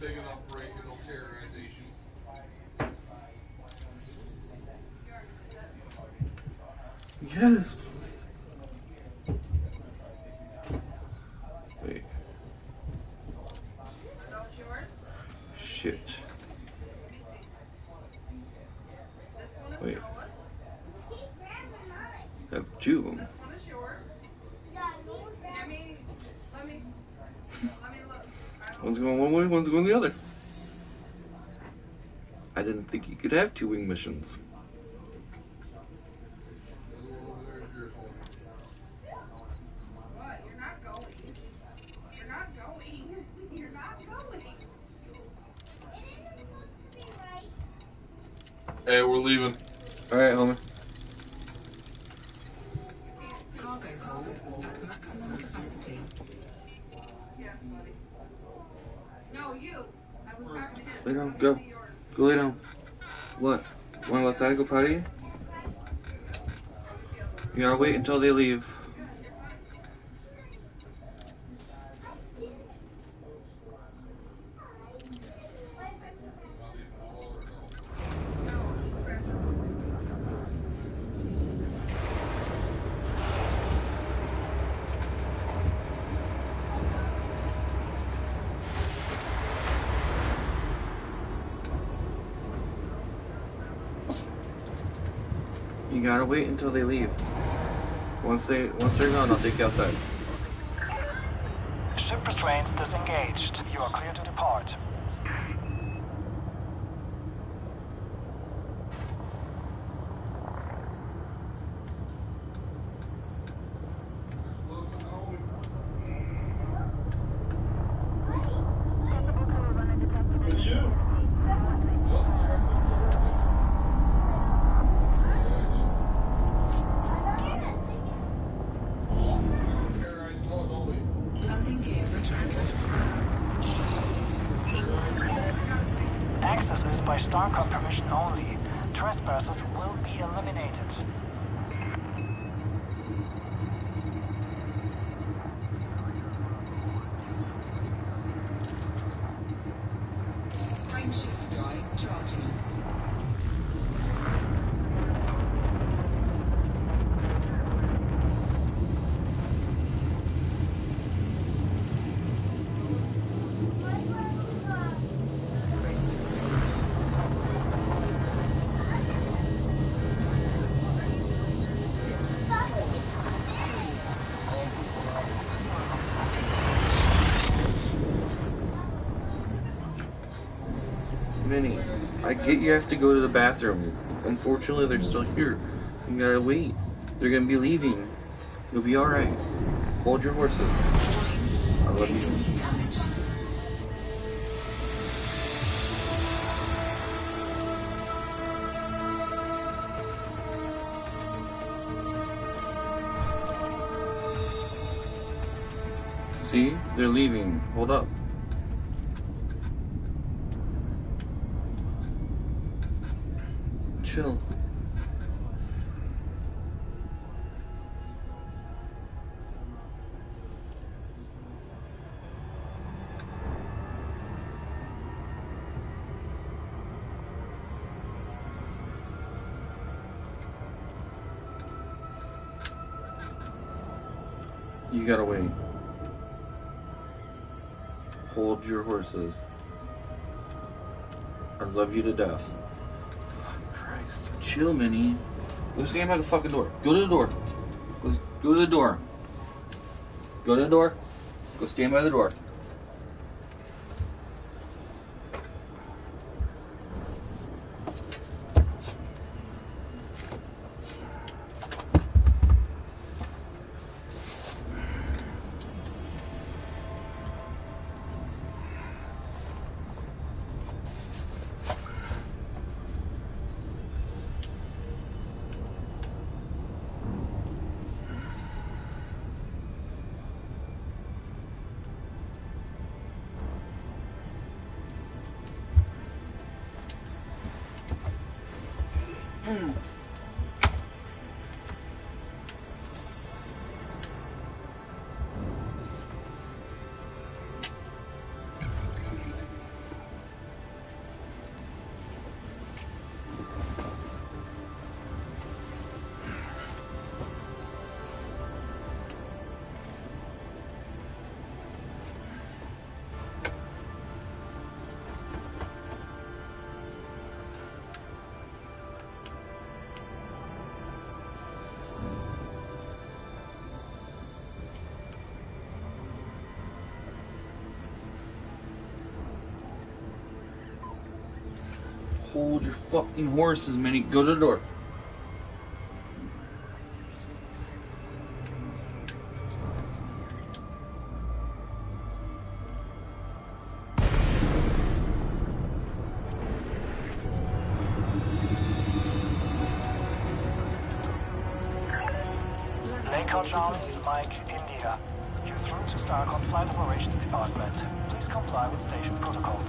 big enough break and no terrorization. Yes. Wait. Shit. Wait. I have two of them. This one is yours. Let me look. One's going one way, one's going the other. I didn't think you could have two wing missions. What? You're not going. You're not going. You're not going. It isn't supposed to be right. Hey, we're leaving. Alright, homie. Cargo hold at maximum capacity. Yes, buddy. No, you. I was talking to him. Lay down, go. Go lay down. What? Wanna go outside, go potty? You gotta wait until they leave. You gotta wait until they leave. Once they're gone, I'll take you outside. Ship restraints disengaged. You are clear to depart. Landing gear retracted. Access is by Starcom permission only. Trespassers will be eliminated. Frameshift drive charging. Ready to engage. Minnie, I get you have to go to the bathroom. Unfortunately, they're still here. You gotta wait. They're gonna be leaving. You'll be alright. Hold your horses. I love you. Taking damage. See? They're leaving. Hold up. Chill. You gotta wait. Hold your horses. I love you to death. Fuck Christ. Chill, Minnie. Go stand by the fucking door. Go to the door. Go to the door. Go to the door. Go stand by the door. Hold your fucking horses, Minnie. Go to the door. Lakon Charlie, Mike, India. You're through to Starcon Flight Operations Department. Please comply with station protocols.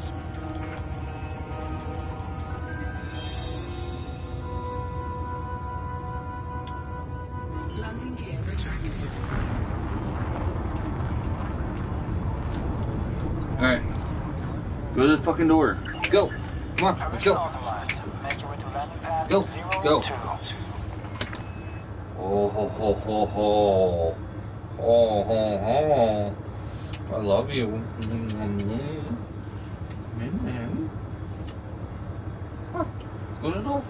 Landing gear retracted. Alright. Go to the fucking door. Go. Come on, let's go. Authorized. Make your way to landing pad Go, 0 go. 2. Oh, ho, ho, ho, ho. Oh, ho, ho. I love you. Man. Huh. Go to the door.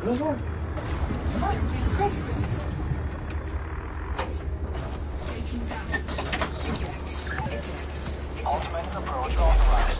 Go to the door. Integrity critical. Taking damage. Eject. Automated approach authorized.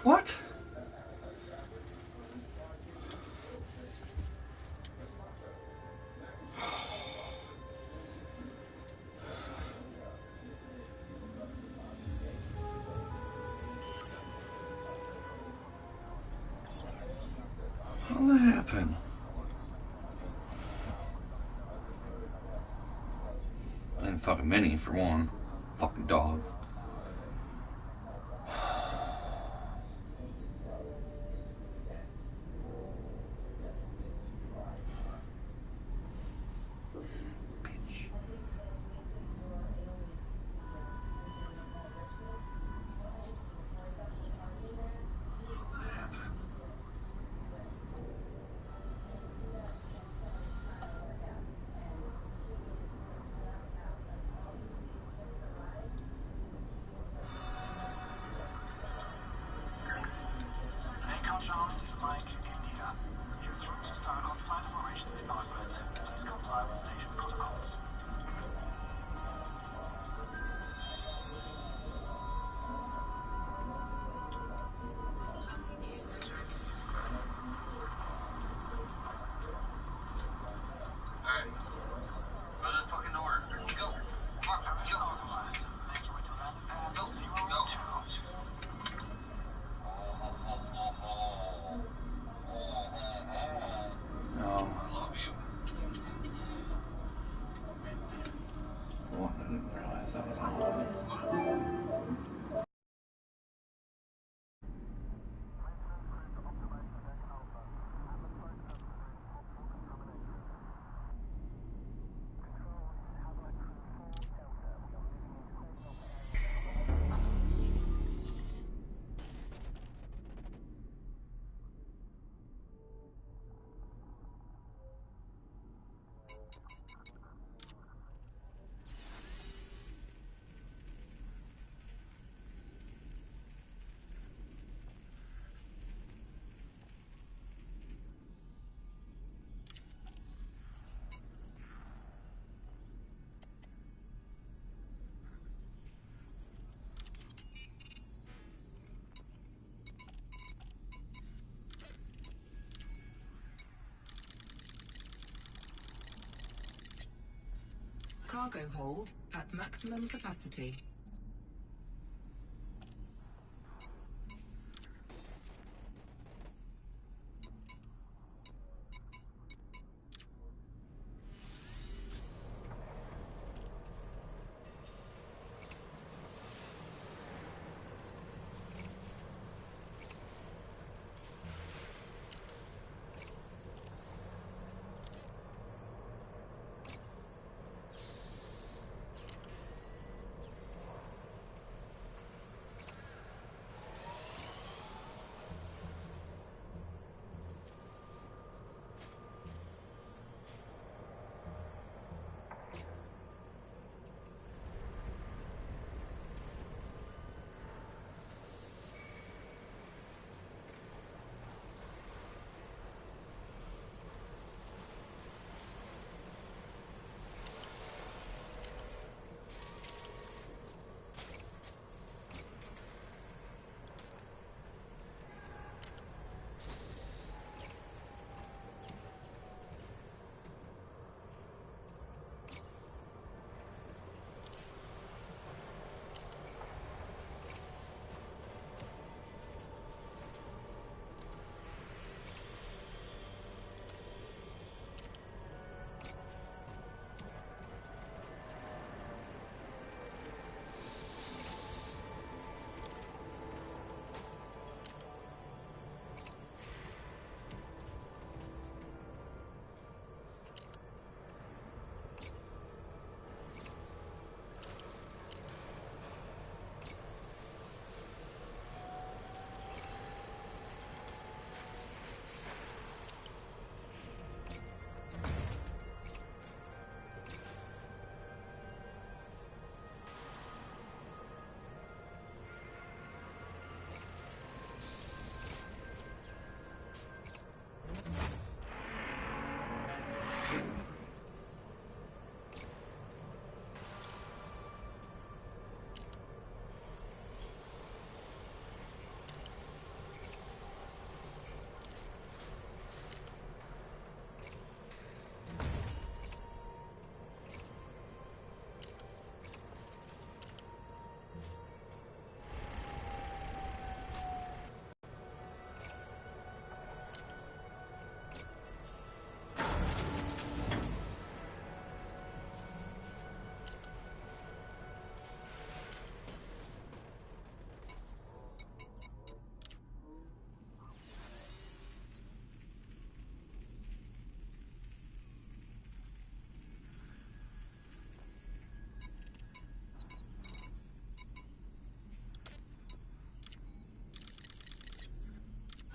What? How did that happen? And fucking Minnie, for one. Fucking dog. Bitch. How did that happen? with station protocols. Landing gear retracted. Alright. Go to the fucking door. Go. Come on, let's go. Authorized. Make your way to landing pad Go. 02. No. I love you. Well, I didn't realize that was on. Cargo hold at maximum capacity.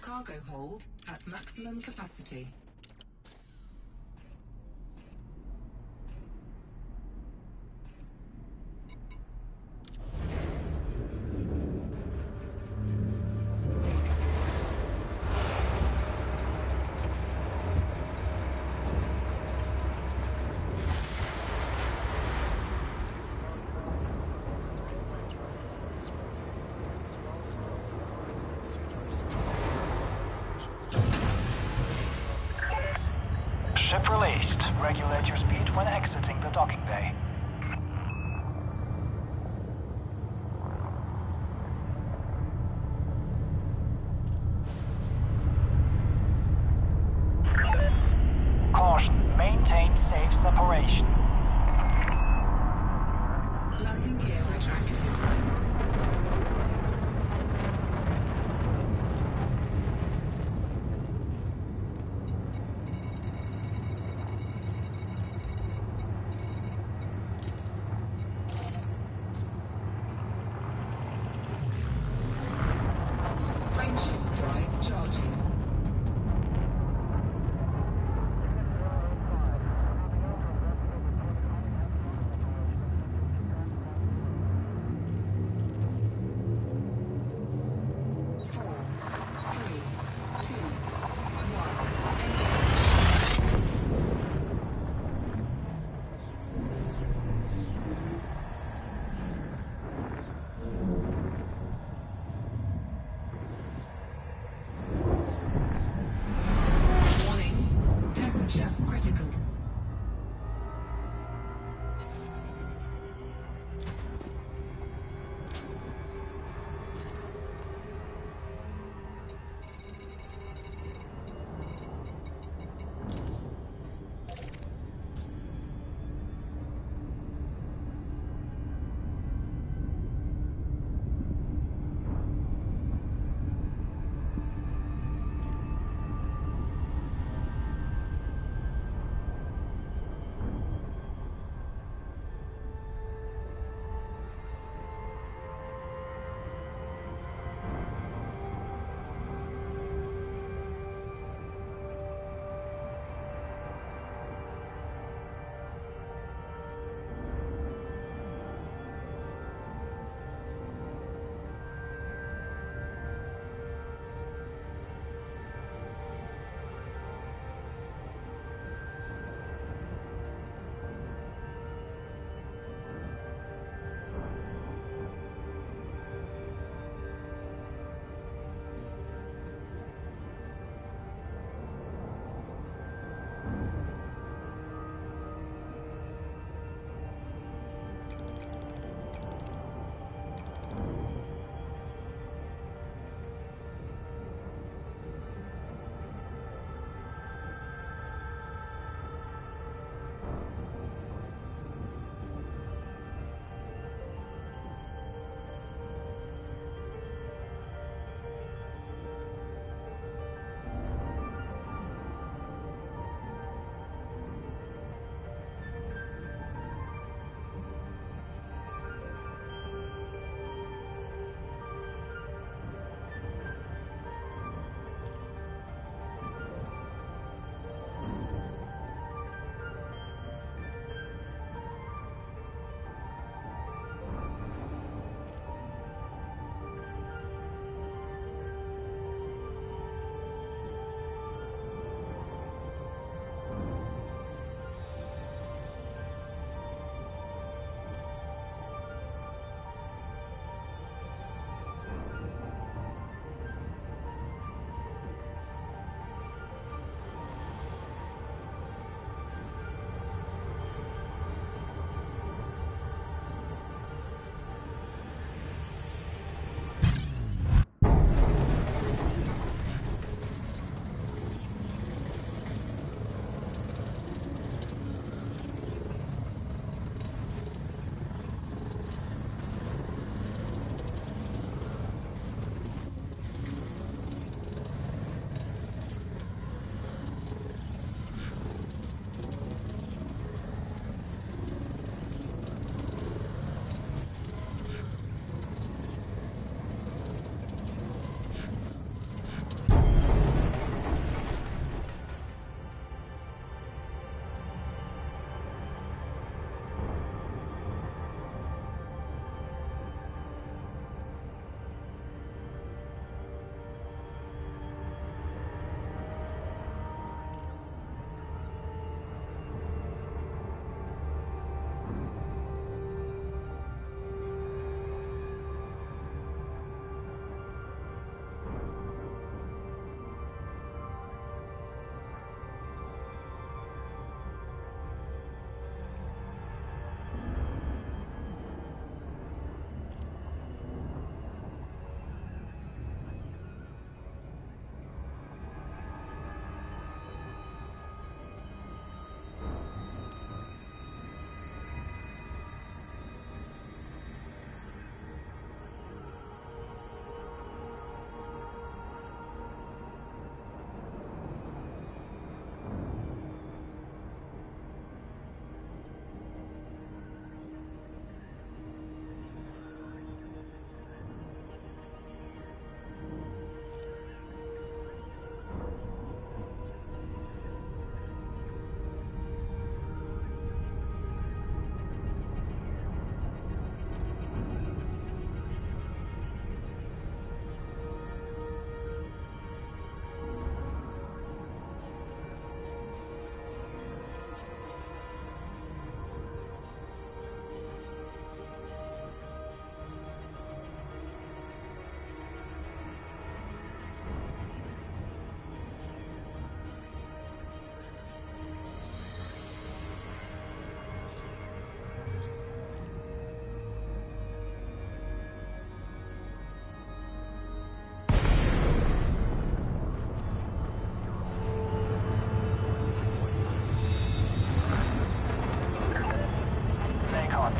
Cargo hold at maximum capacity. operation. Landing gear retracted. Frameshift drive charging.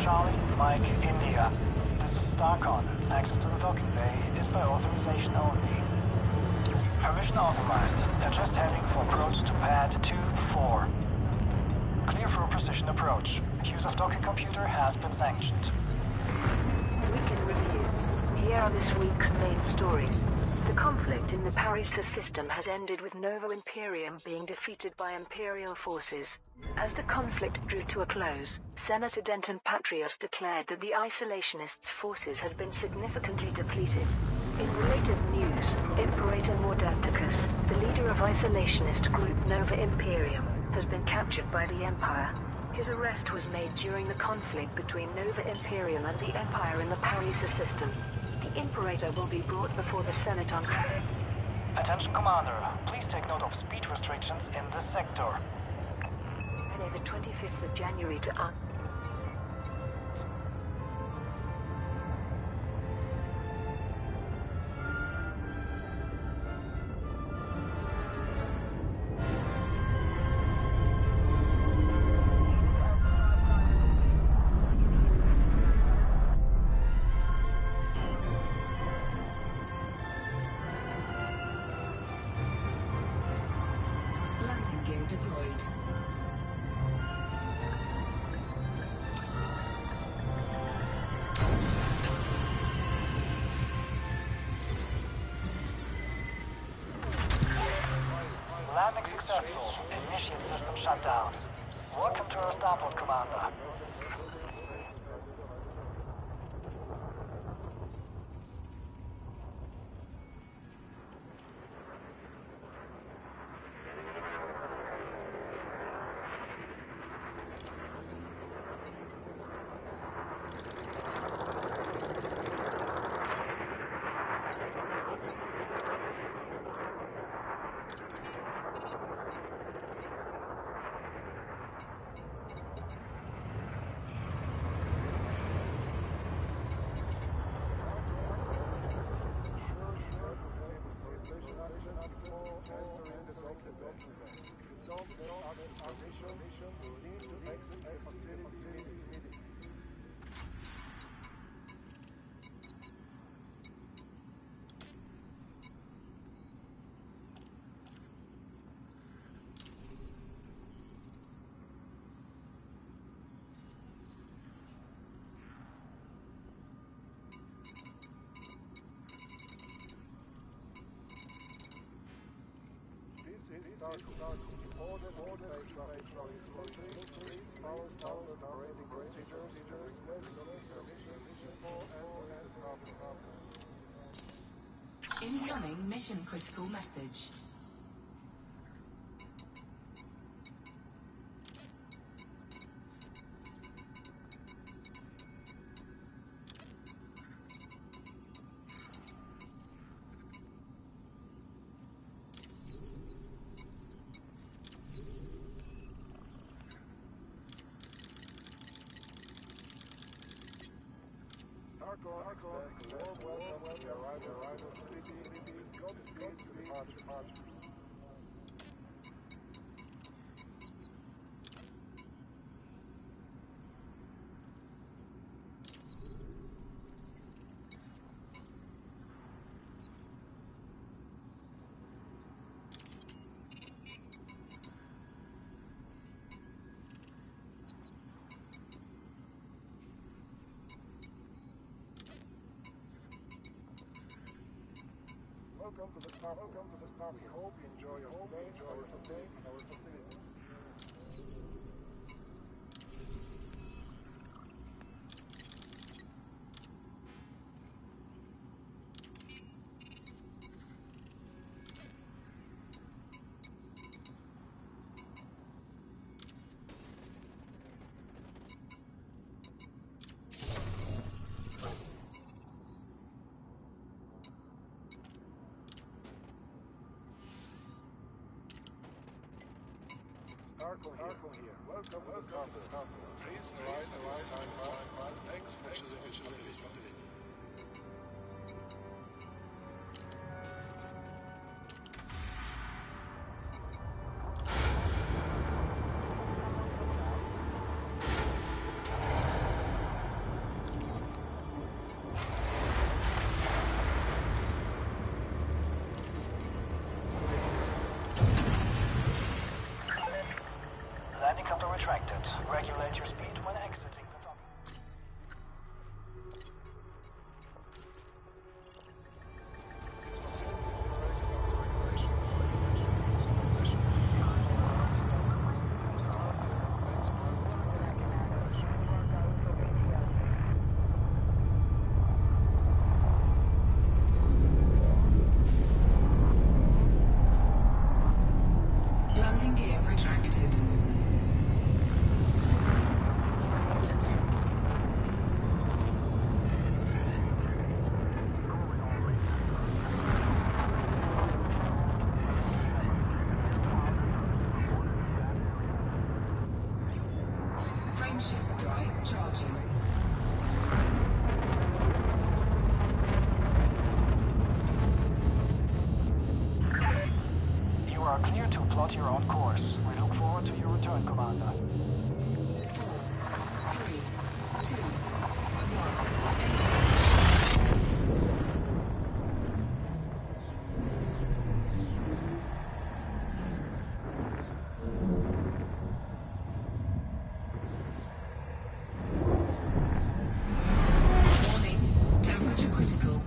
Charlie, Mike, India. This is Starcon. Access to the docking bay is by authorization only. Permission authorized. They're just heading for approach to pad 2-4. Clear for precision approach. Use of docking computer has been sanctioned. Weekend review. Here are this week's main stories. The conflict in the Parisa system has ended with Nova Imperium being defeated by Imperial forces. As the conflict drew to a close, Senator Denton Patrios declared that the Isolationists' forces had been significantly depleted. In related news, Imperator Mordacticus, the leader of isolationist group Nova Imperium, has been captured by the Empire. His arrest was made during the conflict between Nova Imperium and the Empire in the Parisa system. The Imperator will be brought before the Senate on... Attention, Commander. Please take note of speed restrictions in this sector. Friday the 25th of January to... Landing gear deployed. Landing successful. Initiate system shutdown. Welcome to our starport, Commander. Incoming mission critical message. Welcome to the stop. We hope you enjoy your stay in our facility. Starco here. Welcome to the stop. Please arrive at the sign. Thanks for choosing which facility. Plot your own course. We look forward to your return, Commander. 4, 3, 2, 1. Warning, temperature critical.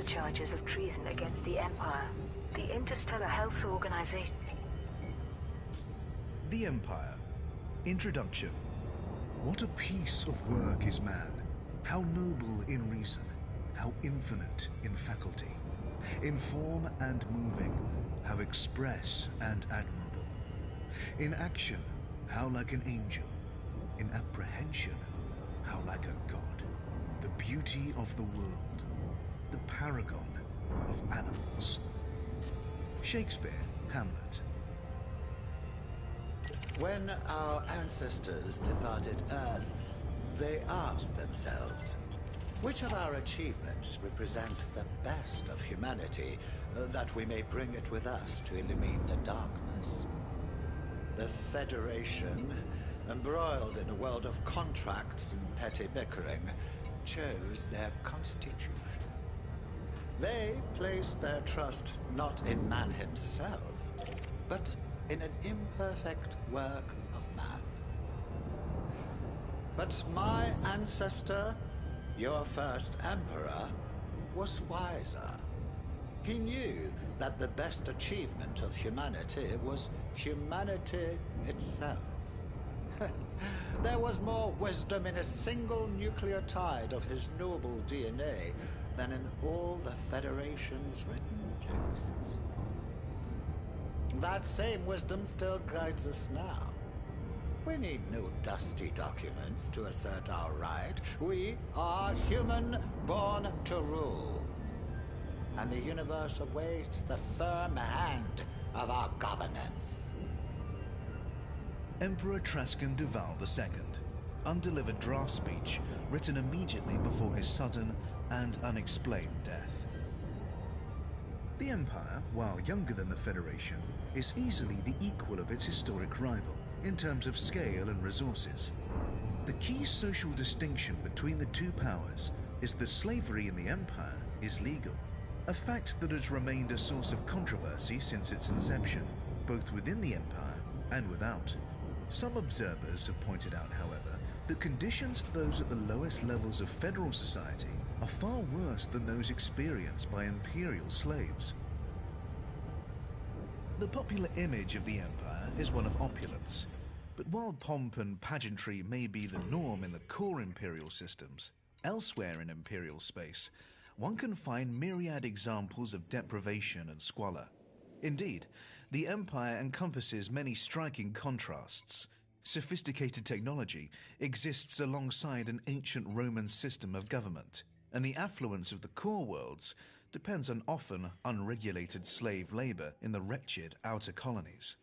charges of treason against the Empire. The Interstellar Health Organization. The Empire. Introduction. What a piece of work is man. How noble in reason. How infinite in faculty. In form and moving. How express and admirable. In action, how like an angel. In apprehension, how like a god. The beauty of the world. The paragon of animals. Shakespeare, Hamlet. When our ancestors departed Earth, they asked themselves, which of our achievements represents the best of humanity, that we may bring it with us to illumine the darkness? The Federation, embroiled in a world of contracts and petty bickering, chose their constitution. They placed their trust not in man himself, but in an imperfect work of man. But my ancestor, your first emperor, was wiser. He knew that the best achievement of humanity was humanity itself. There was more wisdom in a single nucleotide of his noble DNA than in all the Federation's written texts. That same wisdom still guides us now. We need no dusty documents to assert our right. We are human, born to rule. And the universe awaits the firm hand of our governance. Emperor Trascan Duval II. Undelivered draft speech written immediately before his sudden and unexplained death. The Empire, while younger than the Federation, is easily the equal of its historic rival in terms of scale and resources. The key social distinction between the two powers is that slavery in the Empire is legal, a fact that has remained a source of controversy since its inception, both within the Empire and without. Some observers have pointed out, however, that conditions for those at the lowest levels of federal society are far worse than those experienced by imperial slaves. The popular image of the Empire is one of opulence, but while pomp and pageantry may be the norm in the core imperial systems, elsewhere in imperial space, one can find myriad examples of deprivation and squalor. Indeed, the Empire encompasses many striking contrasts. Sophisticated technology exists alongside an ancient Roman system of government, and the affluence of the core worlds depends on often unregulated slave labor in the wretched outer colonies.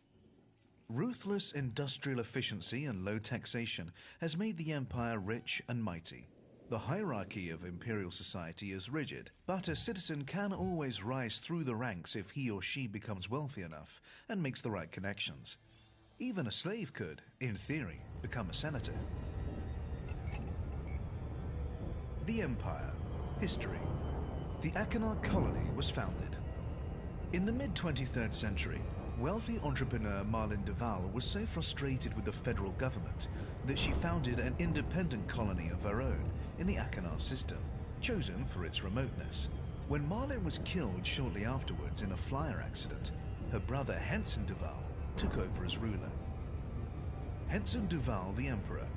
Ruthless industrial efficiency and low taxation has made the Empire rich and mighty. The hierarchy of imperial society is rigid, but a citizen can always rise through the ranks if he or she becomes wealthy enough and makes the right connections. Even a slave could, in theory, become a senator. The Empire. History. The Achenar colony was founded. In the mid-23rd century, wealthy entrepreneur Marlene Duval was so frustrated with the federal government that she founded an independent colony of her own in the Achenar system, chosen for its remoteness. When Marlene was killed shortly afterwards in a flyer accident, her brother Henson Duval took over as ruler. Henson Duval the Emperor.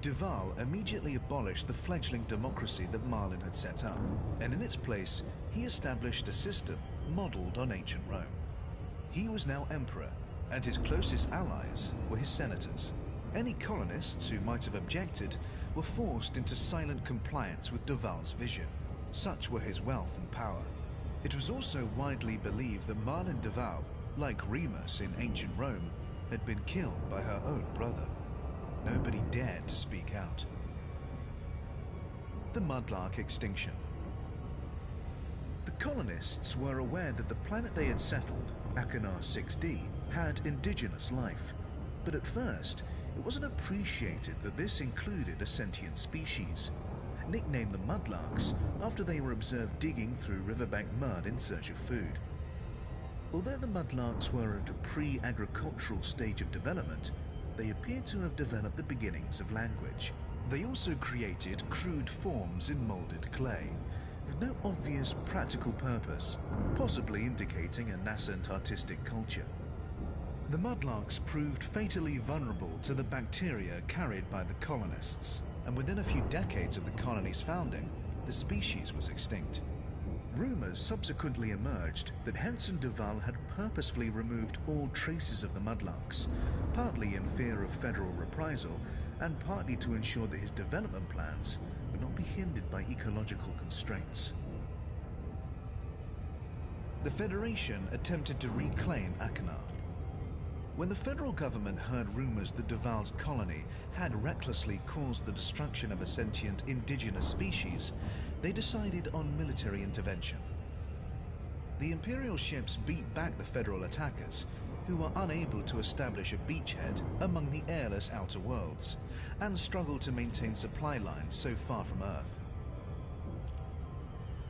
Duval immediately abolished the fledgling democracy that Marlene had set up, and in its place, he established a system modeled on ancient Rome. He was now emperor, and his closest allies were his senators. Any colonists who might have objected were forced into silent compliance with Duval's vision. Such were his wealth and power. It was also widely believed that Marlene Duval, like Remus in ancient Rome, had been killed by her own brother. Nobody dared to speak out. The Mudlark extinction. The colonists were aware that the planet they had settled, Achenar 6D, had indigenous life, but at first it wasn't appreciated that this included a sentient species, nicknamed the Mudlarks after they were observed digging through riverbank mud in search of food. Although the Mudlarks were at a pre-agricultural stage of development, they appeared to have developed the beginnings of language. They also created crude forms in molded clay, with no obvious practical purpose, possibly indicating a nascent artistic culture. The mudlarks proved fatally vulnerable to the bacteria carried by the colonists, and within a few decades of the colony's founding, the species was extinct. Rumors subsequently emerged that Henson Duval had purposefully removed all traces of the mudlarks, partly in fear of federal reprisal, and partly to ensure that his development plans would not be hindered by ecological constraints. The Federation attempted to reclaim Achenar. When the federal government heard rumors that Duval's colony had recklessly caused the destruction of a sentient indigenous species, they decided on military intervention. The Imperial ships beat back the federal attackers, who were unable to establish a beachhead among the airless outer worlds, and struggled to maintain supply lines so far from Earth.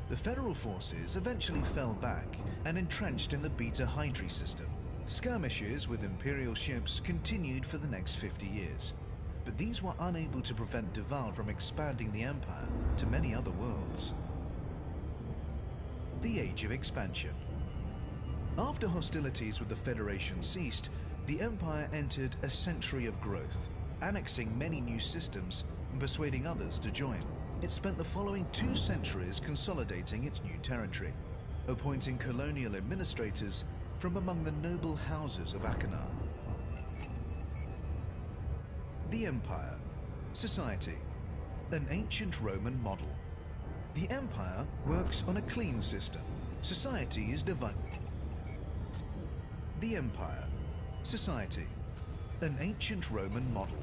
The federal forces eventually fell back and entrenched in the Beta Hydri system. Skirmishes with Imperial ships continued for the next 50 years, but these were unable to prevent Duval from expanding the Empire to many other worlds. The Age of Expansion. After hostilities with the Federation ceased, the Empire entered a century of growth, annexing many new systems and persuading others to join. It spent the following 2 centuries consolidating its new territory, appointing colonial administrators from among the noble houses of Achenar. The Empire. Society. An ancient Roman model. The Empire works on a clean system. Society is divided. The Empire. Society. An ancient Roman model.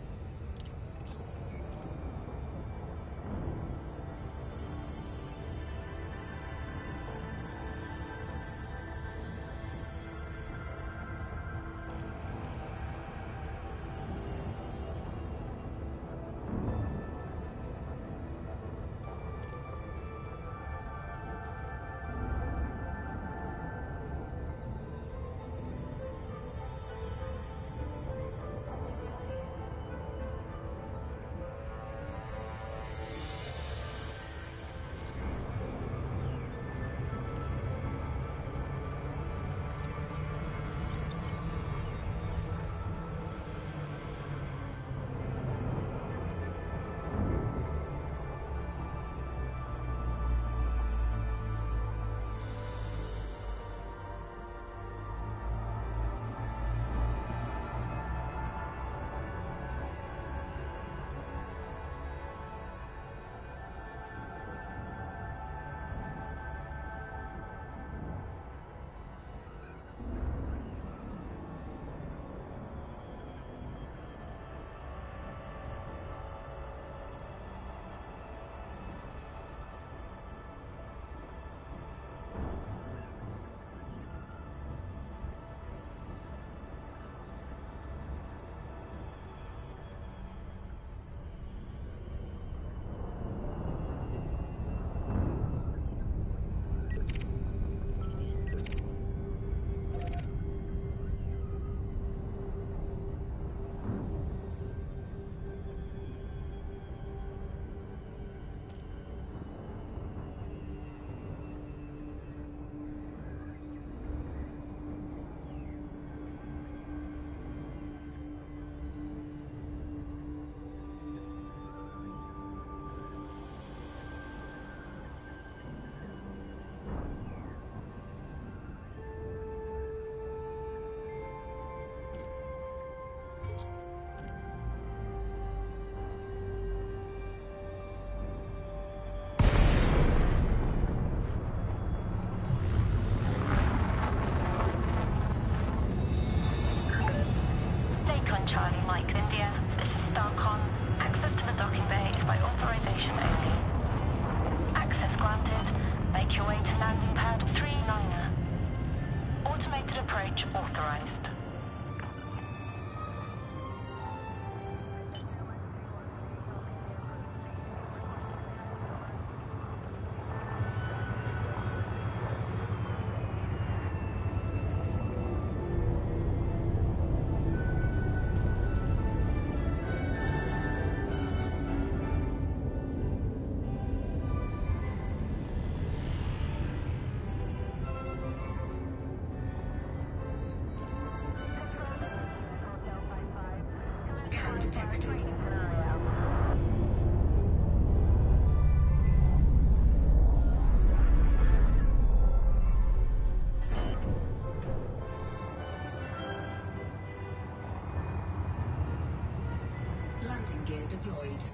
Landing gear deployed.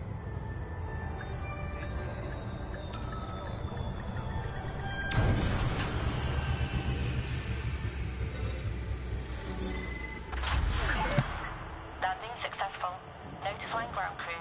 Landing successful. Notifying ground crew.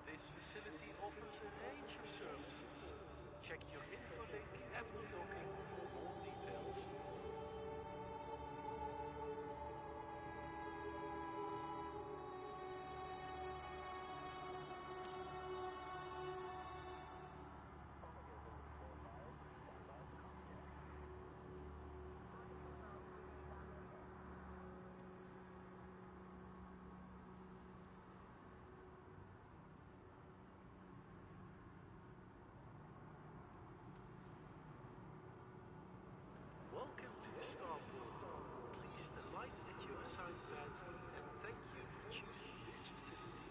This facility offers a range of services. Check your info link after docking for more details. Welcome to the starport. Please alight at your assigned pad and thank you for choosing this facility.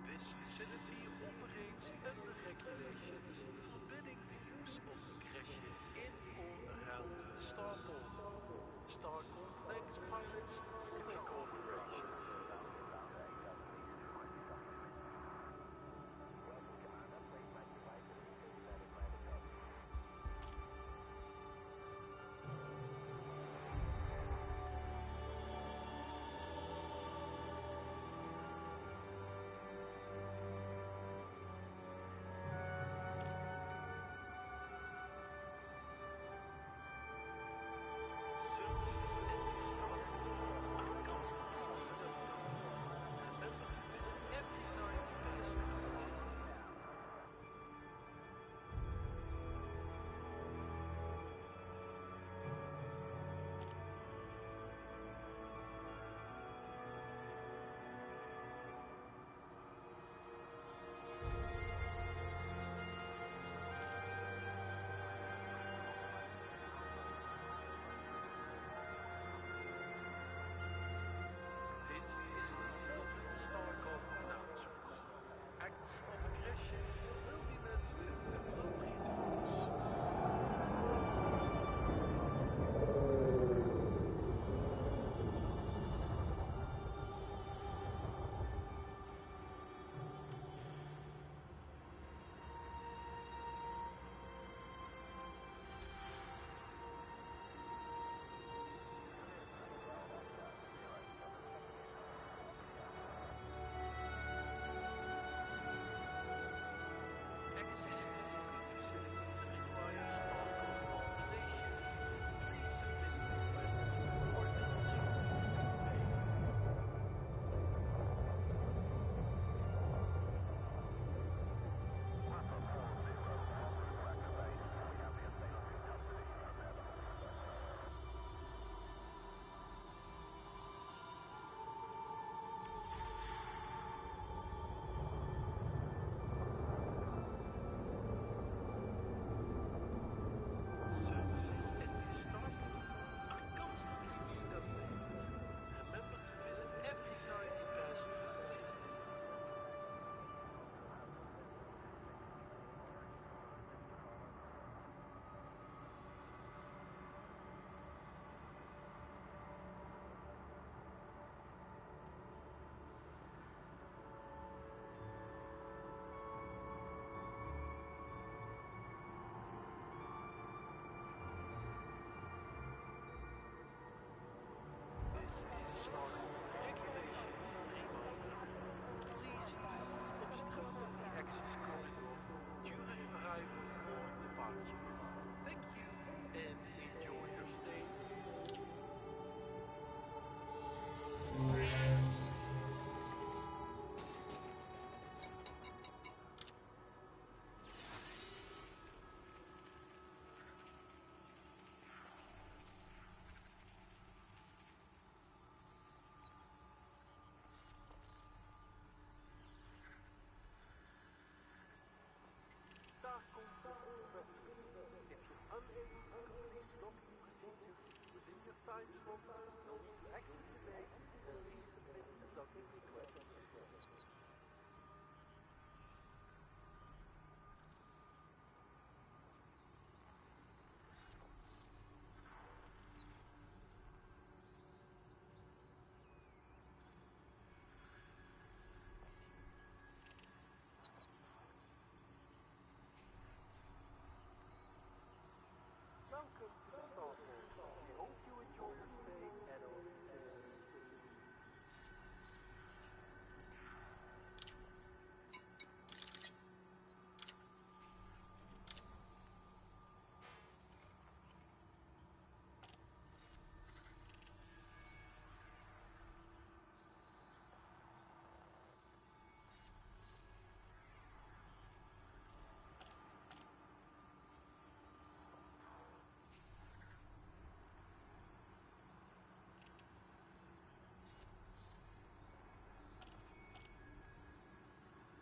This facility operates under regulations forbidding the use of aggression in or around the starport. Starcom thanks pilots for their cooperation. Services at the starport are constantly your time slot, you'll need to exit the base and resubmit the docking request. Welcome to the Starport. We hope you enjoy your stay at our facility.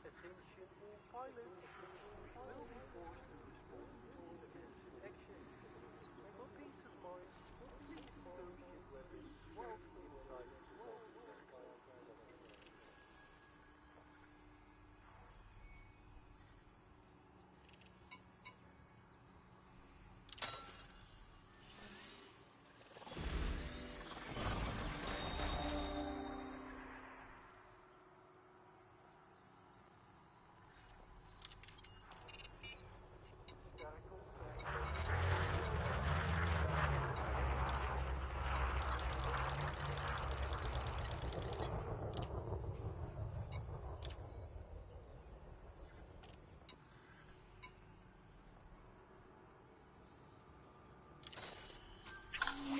Attention all pilots, we will be forced to respond to all defensive actions. For peace of mind, please stowage your weapons whilst inside the docking area.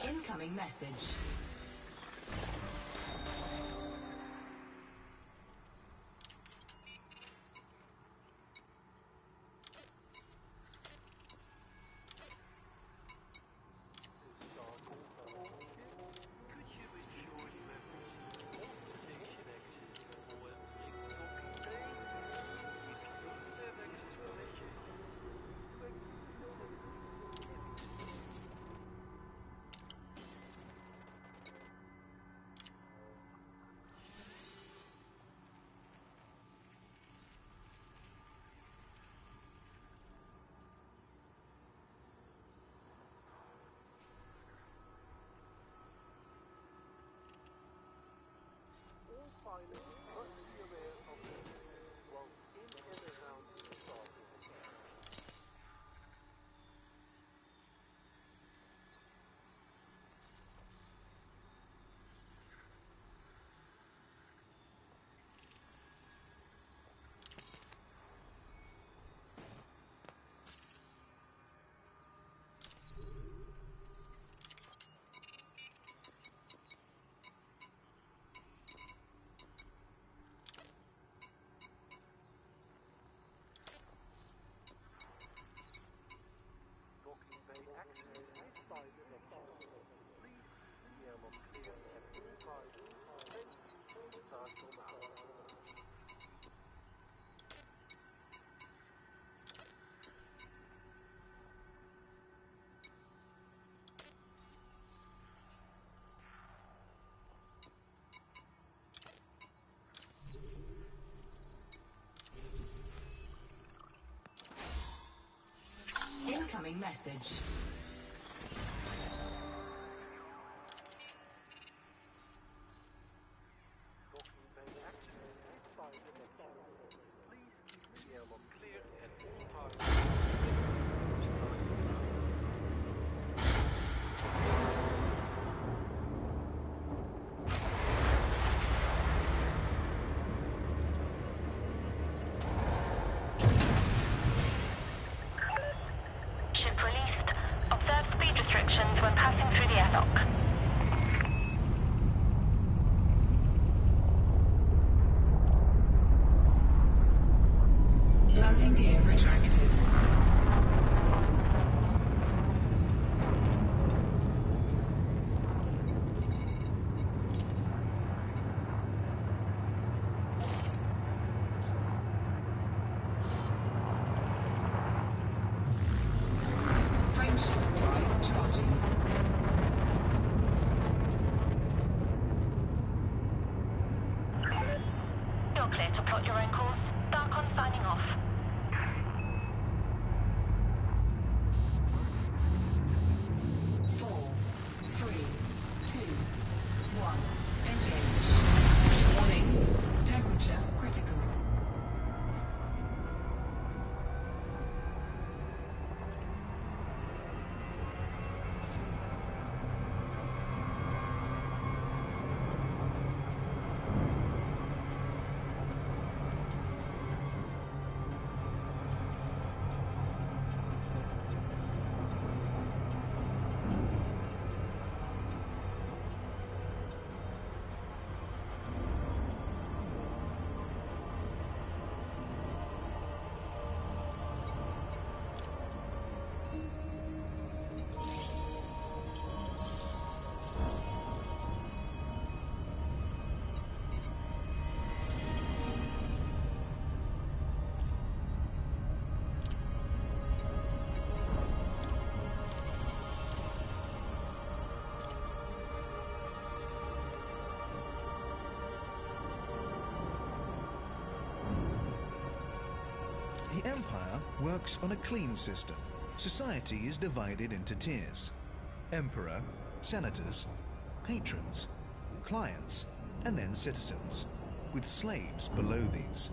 Incoming message. Could you ensure you have received authorization access before entering the docking bay? If you don't have access permission, you exit the facility immediately. All pilots must be aware of the risks while in and around the Starport. Docking bay access is by the docking. Please keep the airlock clear at all times and start from now. Incoming message. Docking bay access is by the docking. Please keep the airlock clear at all times. Start from now. Ship released. Observe speed restrictions when passing through the airlock. Landing gear retracted. Frameshift drive charging. The Empire works on a clean system. Society is divided into tiers: Emperor, senators, patrons, clients, and then citizens, with slaves below these.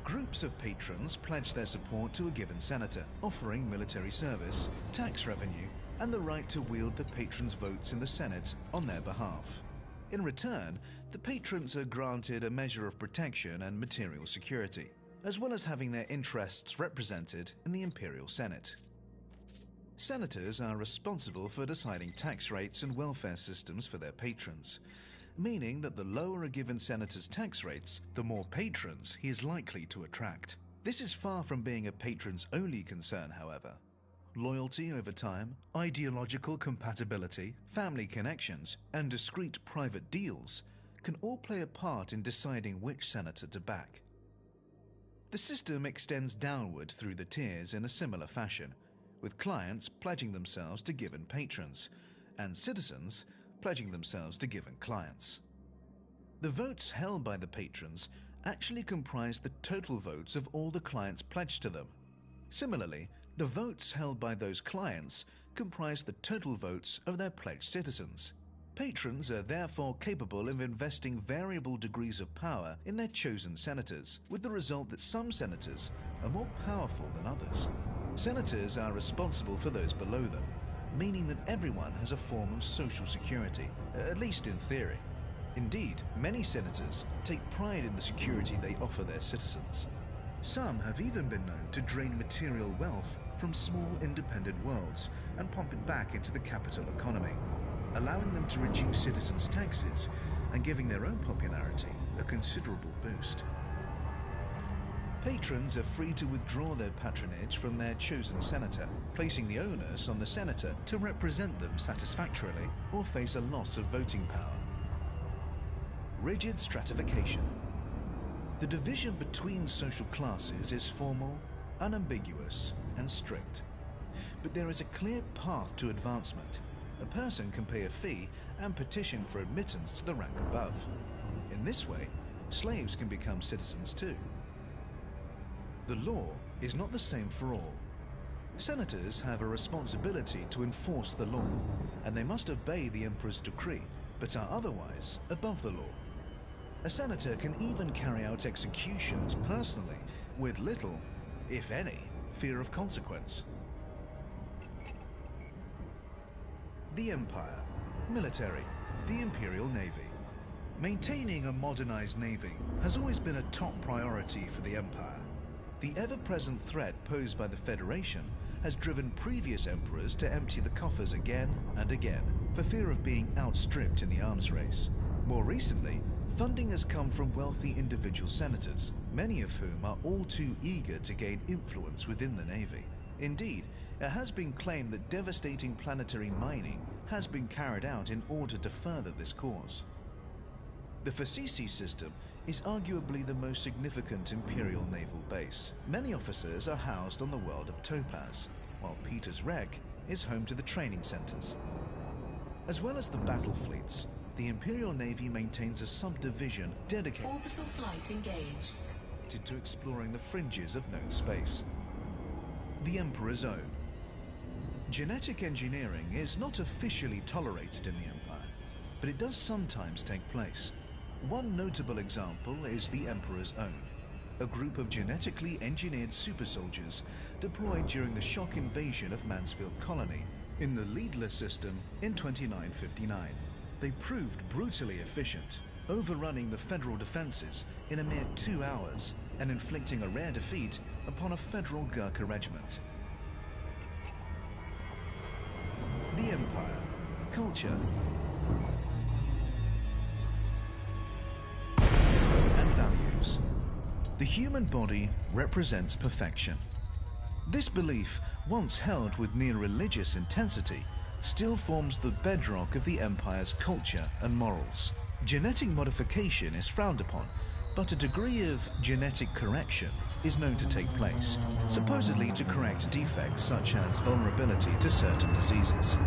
Groups of patrons pledge their support to a given senator, offering military service, tax revenue, and the right to wield the patrons' votes in the Senate on their behalf. In return, the patrons are granted a measure of protection and material security, as well as having their interests represented in the Imperial Senate. Senators are responsible for deciding tax rates and welfare systems for their patrons, meaning that the lower a given senator's tax rates, the more patrons he is likely to attract. This is far from being a patron's only concern, however. Loyalty over time, ideological compatibility, family connections, and discreet private deals can all play a part in deciding which senator to back. The system extends downward through the tiers in a similar fashion, with clients pledging themselves to given patrons, and citizens pledging themselves to given clients. The votes held by the patrons actually comprise the total votes of all the clients pledged to them. Similarly, the votes held by those clients comprise the total votes of their pledged citizens. Patrons are therefore capable of investing variable degrees of power in their chosen senators, with the result that some senators are more powerful than others. Senators are responsible for those below them, meaning that everyone has a form of social security, at least in theory. Indeed, many senators take pride in the security they offer their citizens. Some have even been known to drain material wealth from small independent worlds and pump it back into the capital economy, allowing them to reduce citizens' taxes and giving their own popularity a considerable boost. Patrons are free to withdraw their patronage from their chosen senator, placing the onus on the senator to represent them satisfactorily or face a loss of voting power. Rigid stratification. The division between social classes is formal, unambiguous, and strict. But there is a clear path to advancement. A person can pay a fee and petition for admittance to the rank above. In this way, slaves can become citizens too. The law is not the same for all. Senators have a responsibility to enforce the law, and they must obey the emperor's decree, but are otherwise above the law. A senator can even carry out executions personally, with little, if any, fear of consequence. The Empire. Military. The Imperial Navy. Maintaining a modernized navy has always been a top priority for the Empire. The ever-present threat posed by the Federation has driven previous emperors to empty the coffers again and again, for fear of being outstripped in the arms race. More recently, funding has come from wealthy individual senators, many of whom are all too eager to gain influence within the Navy. Indeed, it has been claimed that devastating planetary mining has been carried out in order to further this cause. The Facisi system is arguably the most significant Imperial naval base. Many officers are housed on the world of Topaz, while Peter's Rec is home to the training centers. As well as the battle fleets, the Imperial Navy maintains a subdivision dedicated Orbital flight engaged. to exploring the fringes of known space. The Emperor's Own. Genetic engineering is not officially tolerated in the Empire, but it does sometimes take place. One notable example is the Emperor's Own, a group of genetically engineered super soldiers deployed during the shock invasion of Mansfield Colony in the Leadler system in 2959. They proved brutally efficient, overrunning the Federal defenses in a mere 2 hours and inflicting a rare defeat upon a Federal Gurkha regiment. The Empire. Culture. And values. The human body represents perfection. This belief, once held with near religious intensity, still forms the bedrock of the Empire's culture and morals. Genetic modification is frowned upon, but a degree of genetic correction is known to take place, supposedly to correct defects such as vulnerability to certain diseases.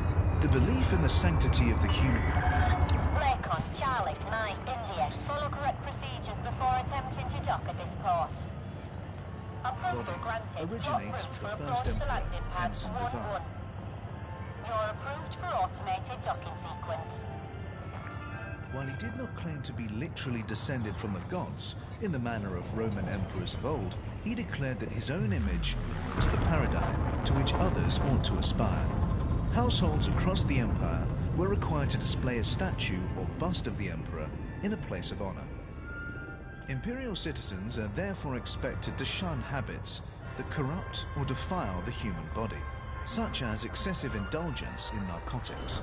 The belief in the sanctity of the human... Lakon, Charlie, 9, India. Follow correct procedures before attempting to dock at this port. body originates with the first emperor, Ensign Duval. You're approved for automated docking sequence. While he did not claim to be literally descended from the gods, in the manner of Roman emperors of old, he declared that his own image was the paradigm to which others ought to aspire. Households across the empire were required to display a statue or bust of the emperor in a place of honor. Imperial citizens are therefore expected to shun habits that corrupt or defile the human body, such as excessive indulgence in narcotics.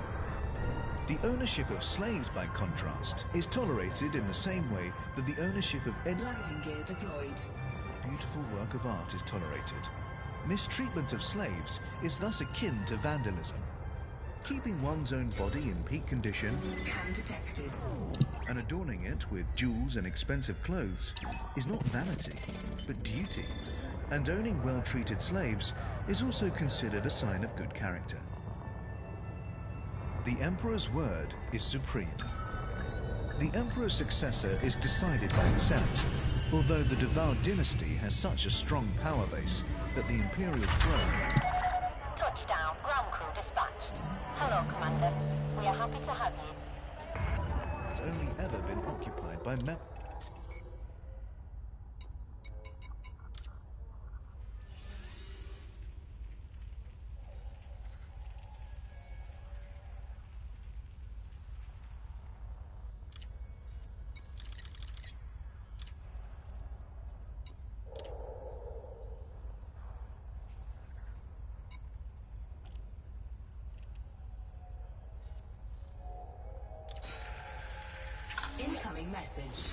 The ownership of slaves, by contrast, is tolerated in the same way that the ownership of any Landing gear deployed. beautiful work of art is tolerated. Mistreatment of slaves is thus akin to vandalism. Keeping one's own body in peak condition Scan detected. and adorning it with jewels and expensive clothes is not vanity, but duty. And owning well-treated slaves is also considered a sign of good character. The Emperor's word is supreme. The Emperor's successor is decided by the Senate, although the Duval dynasty has such a strong power base that the Imperial throne Touchdown, ground crew dispatched. Hello, Commander. We are happy to have you. has only ever been occupied by members. Incoming message.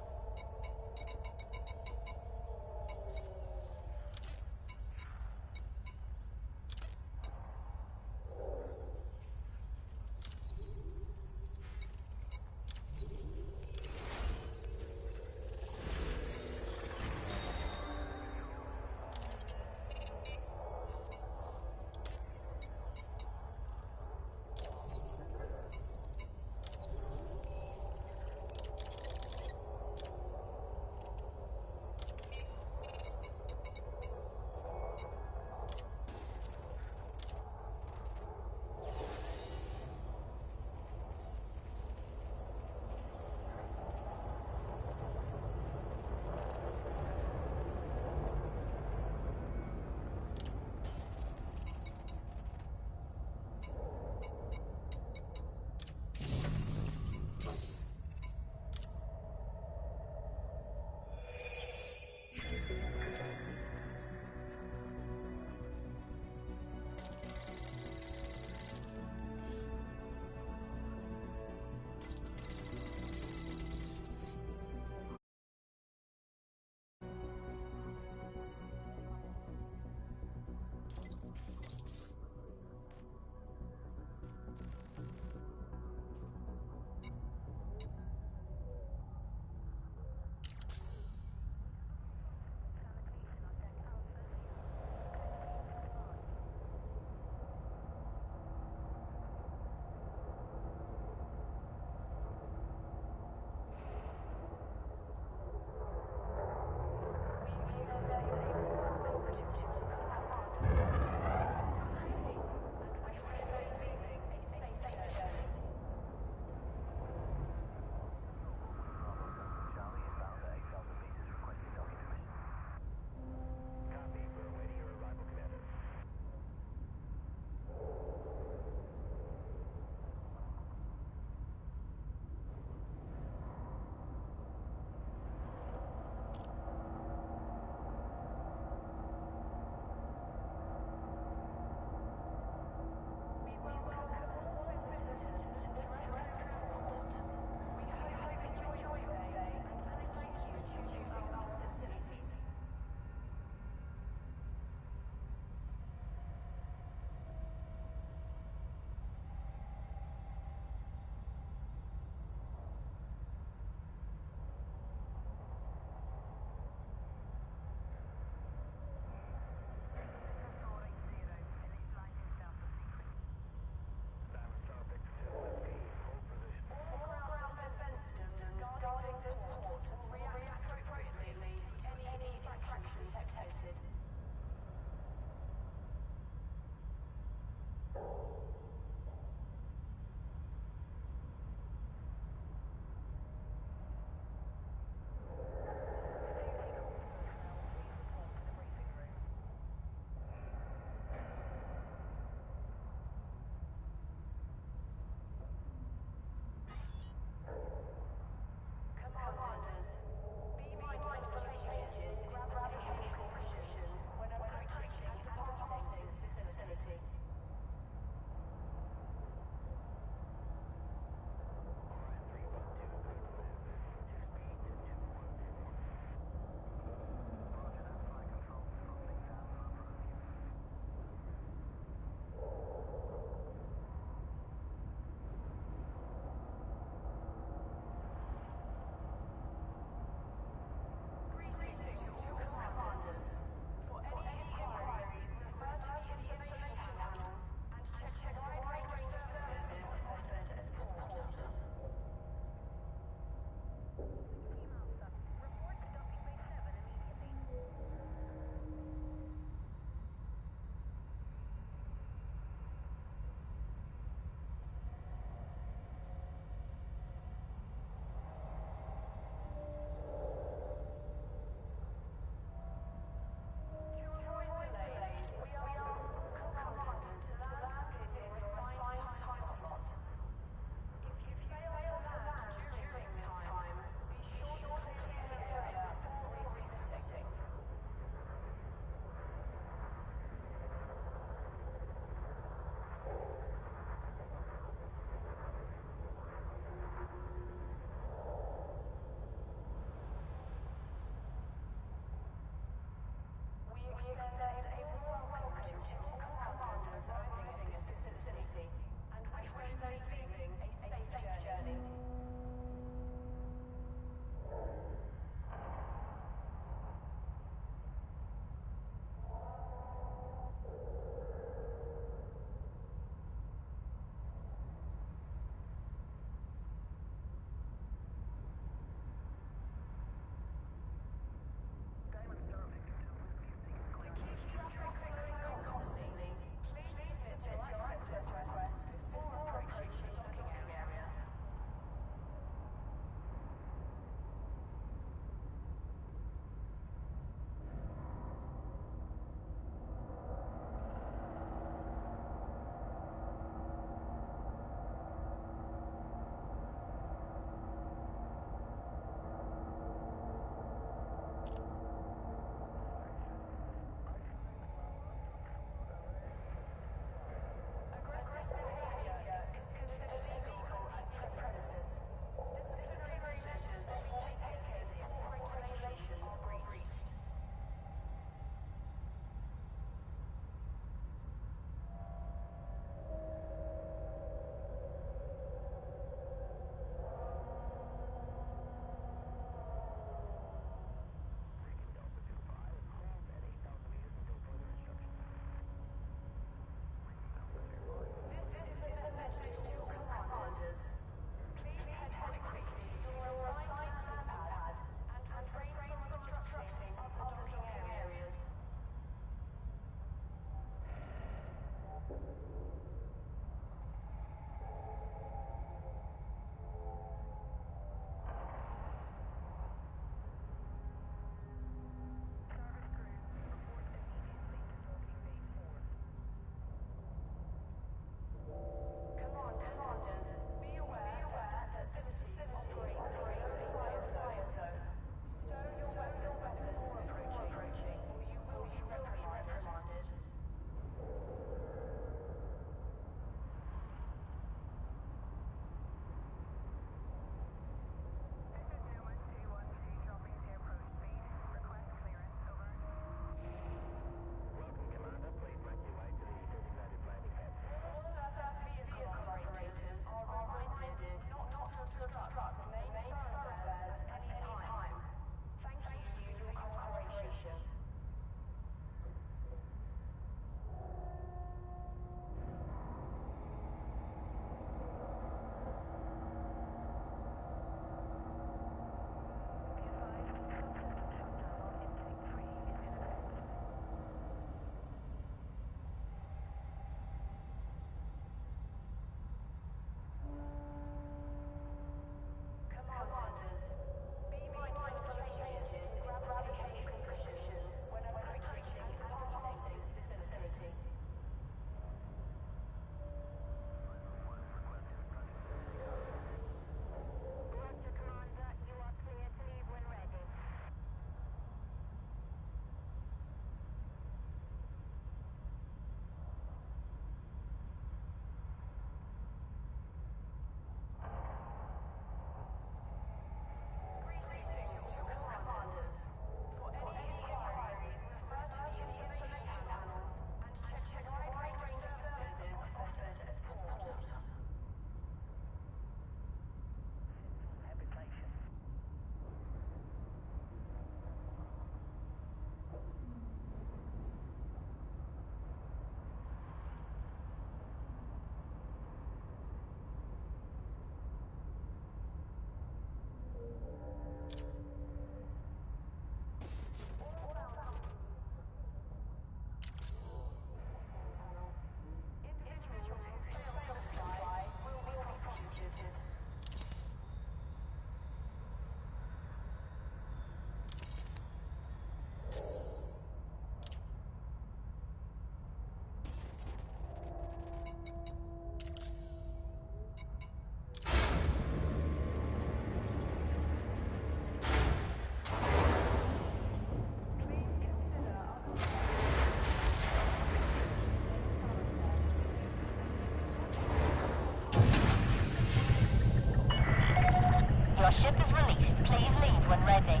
Please leave when ready.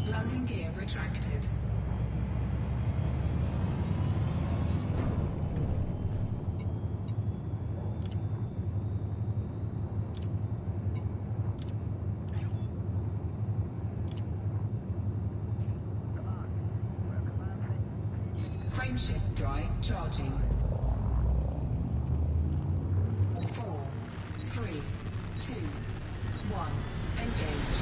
Landing gear retracted. Frameshift drive charging. 4, 3, 2, 1. Engage.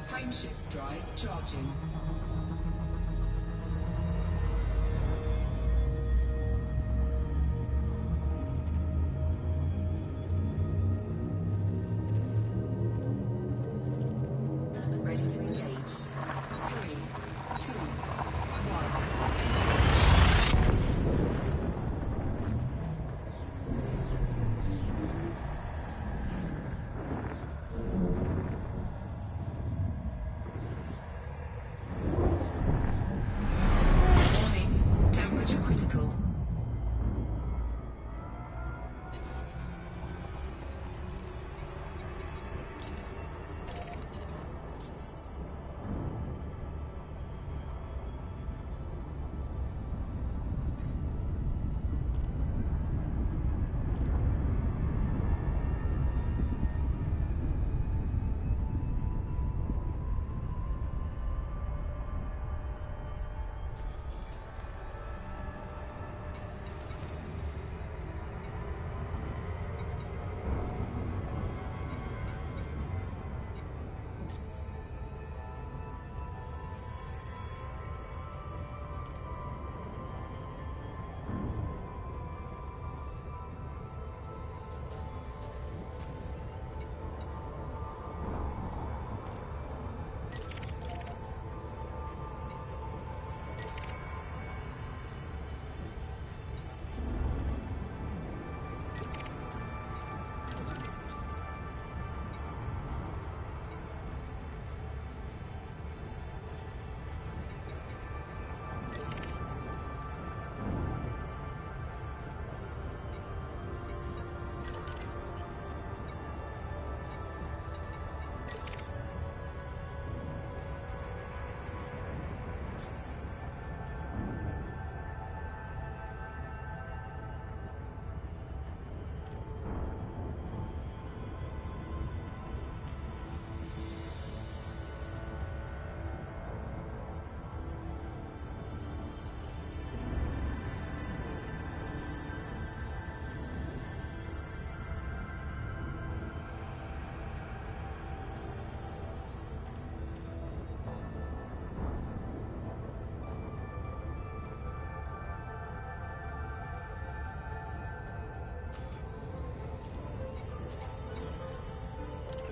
Frameshift drive charging. Ready to engage. 3, 2, 1. Critical.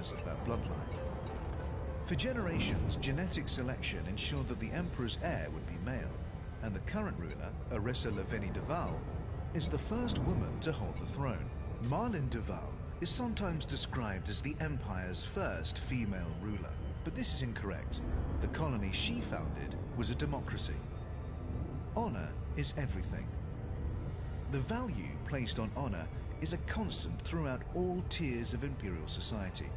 Of that bloodline. For generations, genetic selection ensured that the Emperor's heir would be male, and the current ruler, Orissa Lavinie Duval, is the first woman to hold the throne. Marlene Duval is sometimes described as the Empire's first female ruler, but this is incorrect. The colony she founded was a democracy. Honor is everything. The value placed on honor is a constant throughout all tiers of imperial society.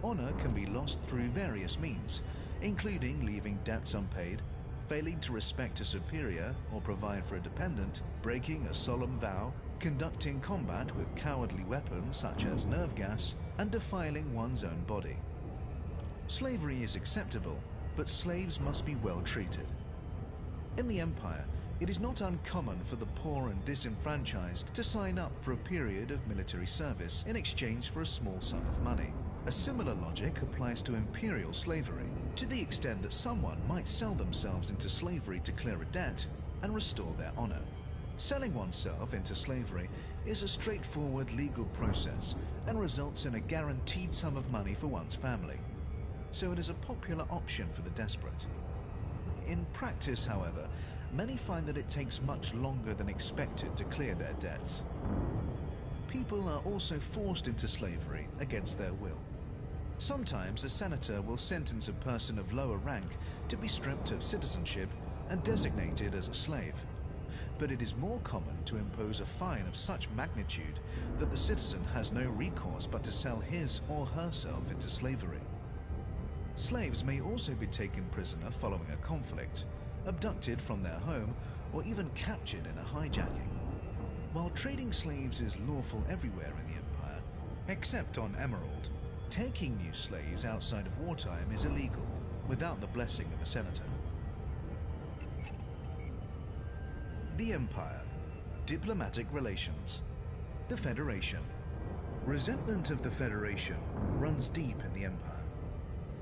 Honor can be lost through various means, including leaving debts unpaid, failing to respect a superior or provide for a dependent, breaking a solemn vow, conducting combat with cowardly weapons such as nerve gas, and defiling one's own body. Slavery is acceptable, but slaves must be well treated. In the Empire, it is not uncommon for the poor and disenfranchised to sign up for a period of military service in exchange for a small sum of money. A similar logic applies to imperial slavery, to the extent that someone might sell themselves into slavery to clear a debt and restore their honor. Selling oneself into slavery is a straightforward legal process and results in a guaranteed sum of money for one's family, so it is a popular option for the desperate. In practice, however, many find that it takes much longer than expected to clear their debts. People are also forced into slavery against their will. Sometimes a senator will sentence a person of lower rank to be stripped of citizenship and designated as a slave. But it is more common to impose a fine of such magnitude that the citizen has no recourse but to sell his or herself into slavery. Slaves may also be taken prisoner following a conflict, abducted from their home, or even captured in a hijacking. While trading slaves is lawful everywhere in the Empire, except on Emerald, taking new slaves outside of wartime is illegal, without the blessing of a senator. The Empire. Diplomatic relations. The Federation. Resentment of the Federation runs deep in the Empire.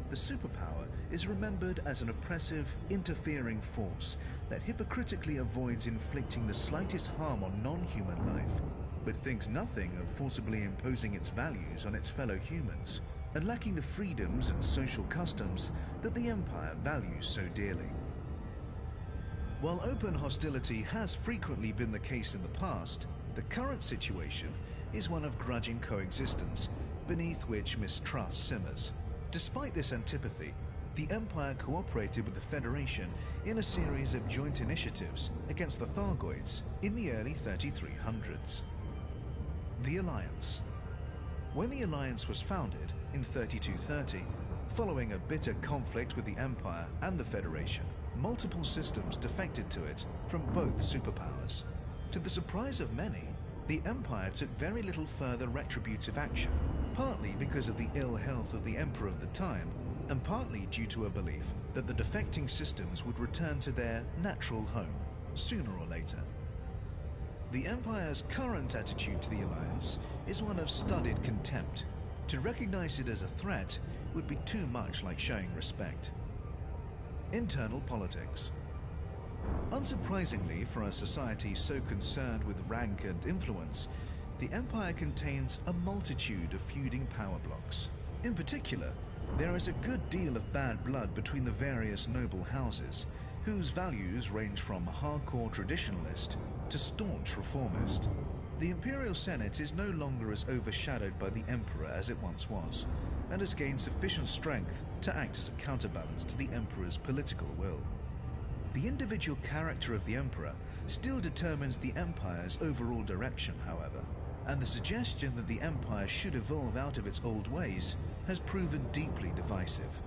The superpower is remembered as an oppressive, interfering force that hypocritically avoids inflicting the slightest harm on non-human life, but thinks nothing of forcibly imposing its values on its fellow humans, and lacking the freedoms and social customs that the Empire values so dearly. While open hostility has frequently been the case in the past, the current situation is one of grudging coexistence, beneath which mistrust simmers. Despite this antipathy, the Empire cooperated with the Federation in a series of joint initiatives against the Thargoids in the early 3300s. The Alliance. When the Alliance was founded in 3230, following a bitter conflict with the Empire and the Federation, multiple systems defected to it from both superpowers. To the surprise of many, the Empire took very little further retributive action, partly because of the ill health of the Emperor of the time, and partly due to a belief that the defecting systems would return to their natural home, sooner or later. The Empire's current attitude to the Alliance is one of studied contempt. To recognize it as a threat would be too much like showing respect. Internal politics. Unsurprisingly for a society so concerned with rank and influence, the Empire contains a multitude of feuding power blocks. In particular, there is a good deal of bad blood between the various noble houses, whose values range from hardcore traditionalist to staunch reformist. The Imperial Senate is no longer as overshadowed by the Emperor as it once was, and has gained sufficient strength to act as a counterbalance to the Emperor's political will. The individual character of the Emperor still determines the Empire's overall direction, however, and the suggestion that the Empire should evolve out of its old ways has proven deeply divisive.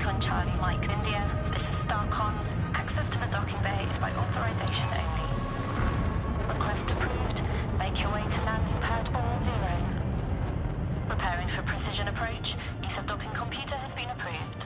1 Charlie Mike India. This is Starcon. Access to the docking bay is by authorization only. Request approved. Make your way to landing pad all 0. Preparing for precision approach. Use of docking computer has been approved.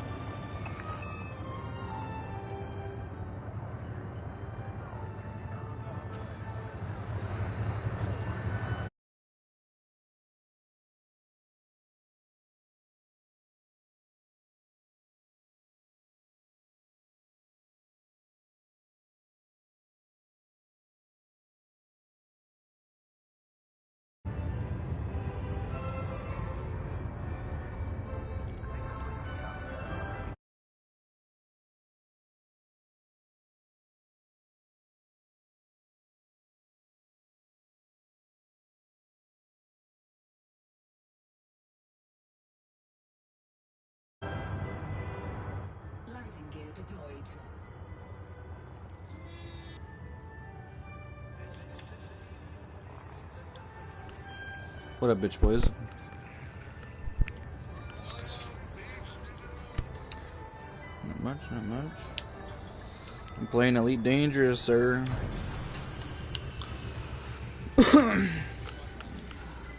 Landing gear deployed. What up, bitch boys? Not much, not much. I'm playing Elite Dangerous, sir.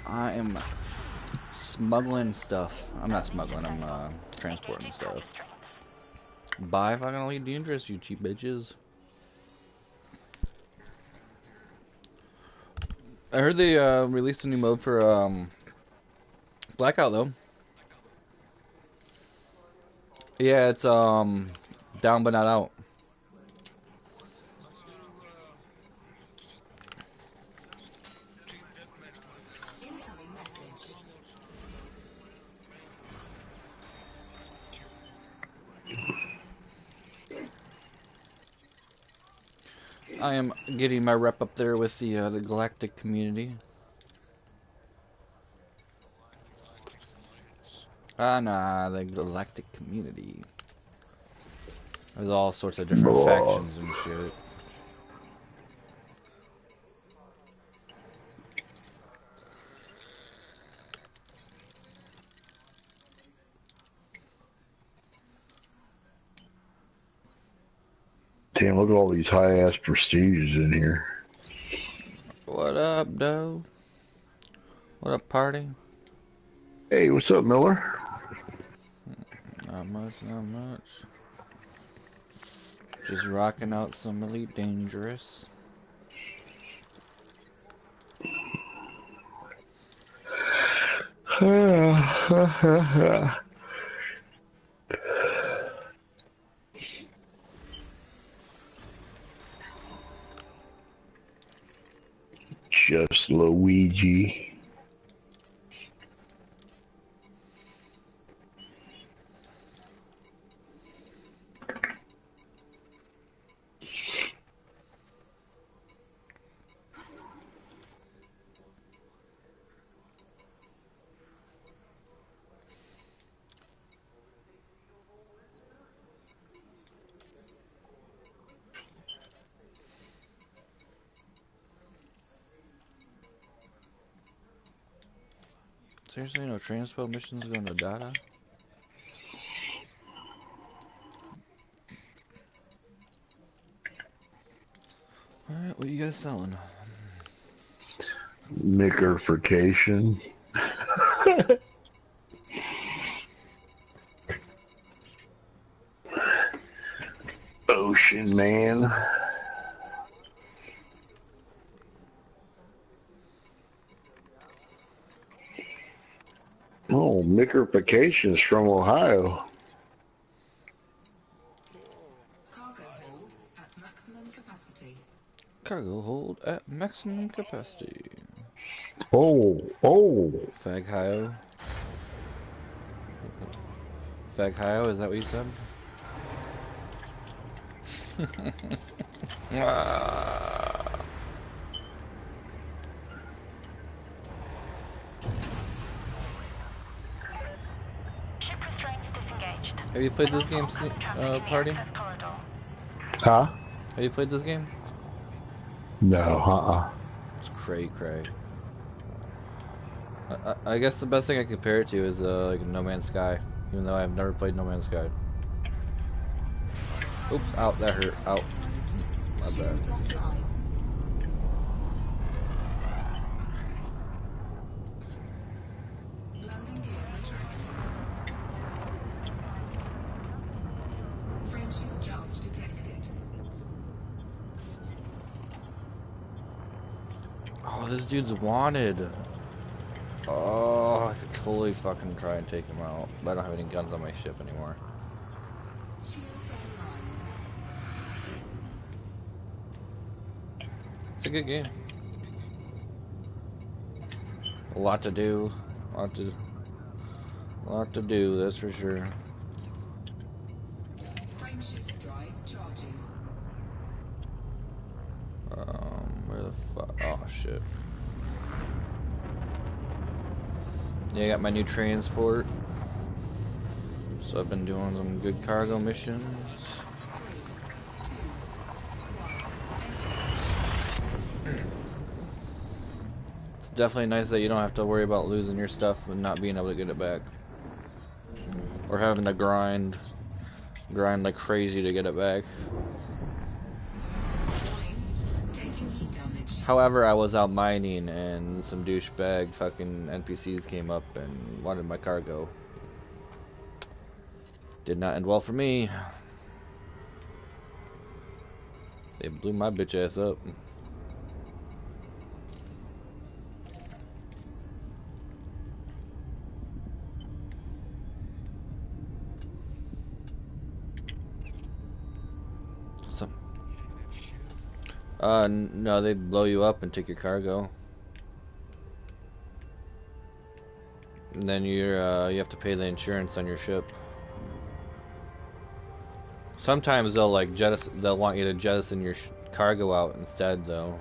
I am smuggling stuff. I'm not smuggling, I'm transporting stuff. Buy fucking Elite Dangerous, you cheap bitches. I heard they released a new mode for Blackout though. Yeah, it's down but not out. Incoming message. I am getting my rep up there with the galactic community. Ah, nah, the galactic community. There's all sorts of different factions and shit. Damn, look at all these high-ass prestiges in here. What up, Doe? What up, party? Hey, what's up, Miller? Not much, not much. Just rocking out some Elite Dangerous. Just Luigi. Seriously, no transpo missions going to data? Alright, what you guys selling? Nickerfication. Ocean Man. Oh, Nickerfication's from Ohio. Cargo hold at maximum capacity. Cargo hold at maximum capacity. Oh. Faghio. Faghio, is that what you said? Have you played this game, Party? Huh? Have you played this game? No, It's cray. I guess the best thing I compare it to is like No Man's Sky, even though I've never played No Man's Sky. Oops, out, that hurt. Out. My bad. Shields offline. Landing gear retracted. Frameshield charge detected. Oh, this dude's wanted. Oh, I could totally fucking try and take him out. But I don't have any guns on my ship anymore. Shields online. It's a good game. A lot to do. A lot to do, that's for sure. Frameshift drive charging. Where the fuck? Oh, shit. Yeah, I got my new transport. So I've been doing some good cargo missions. It's definitely nice that you don't have to worry about losing your stuff and not being able to get it back. Or having to grind like crazy to get it back. However, I was out mining and some douchebag fucking NPCs came up and wanted my cargo. Did not end well for me. They blew my bitch ass up. So, no, they blow you up and take your cargo. And then you have to pay the insurance on your ship. Sometimes they'll like they'll want you to jettison your cargo out instead, though,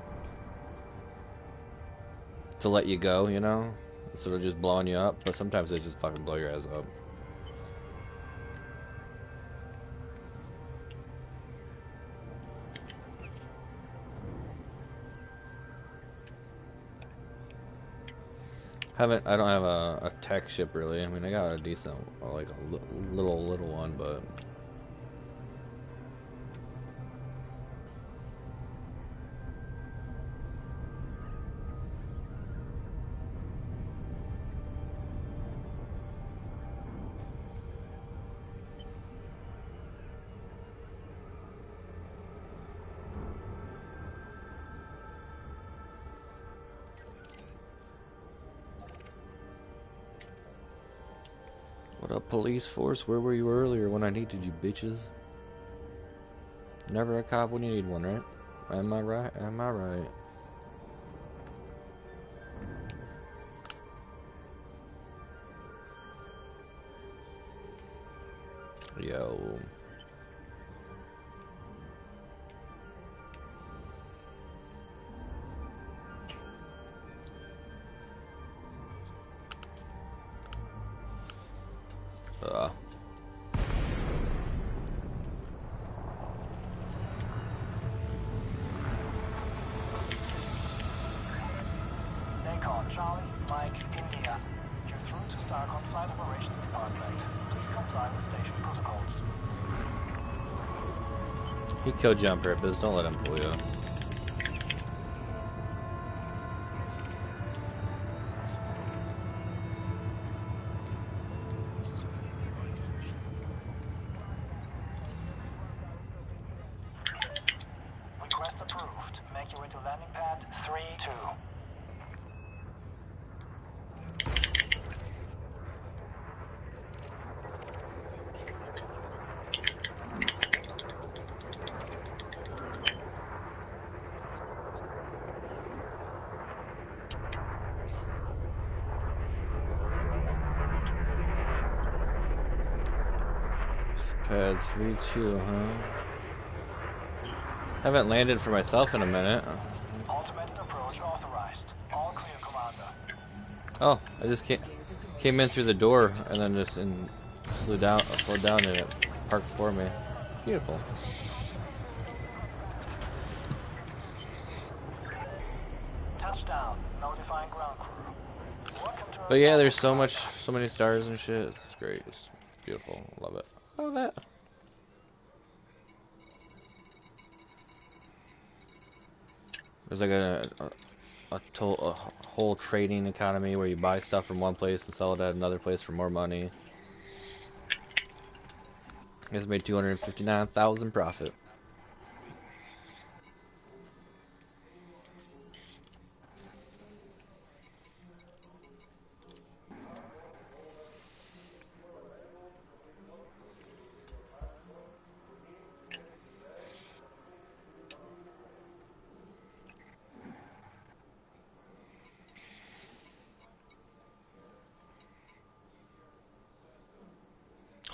to let you go, you know, instead of just blowing you up. But sometimes they just fucking blow your ass up. I don't have a tech ship really. I mean, I got a decent, like a little one, but. What up, police force? Where were you earlier when I needed you, bitches? Never a cop when you need one, right? Am I right? Am I right? Yo. Nacon, Charlie, Mike, India. You're through to Starcon Site Operations Department. Please comply with station protocols. He killed you on purpose. Don't let him fool you. Request approved. Make your way to landing pad 3-2. Pad 3-2, huh? Haven't landed for myself in a minute. Automated approach authorized. All clear, Commander. Oh, I just came in through the door and then just slowed down and it parked for me. Beautiful. Touchdown. Notifying ground crew. But yeah, there's so many stars and shit. It's great. It's beautiful. Love it. Love it. There's like a whole trading economy where you buy stuff from one place and sell it at another place for more money. It's made 259,000 profit.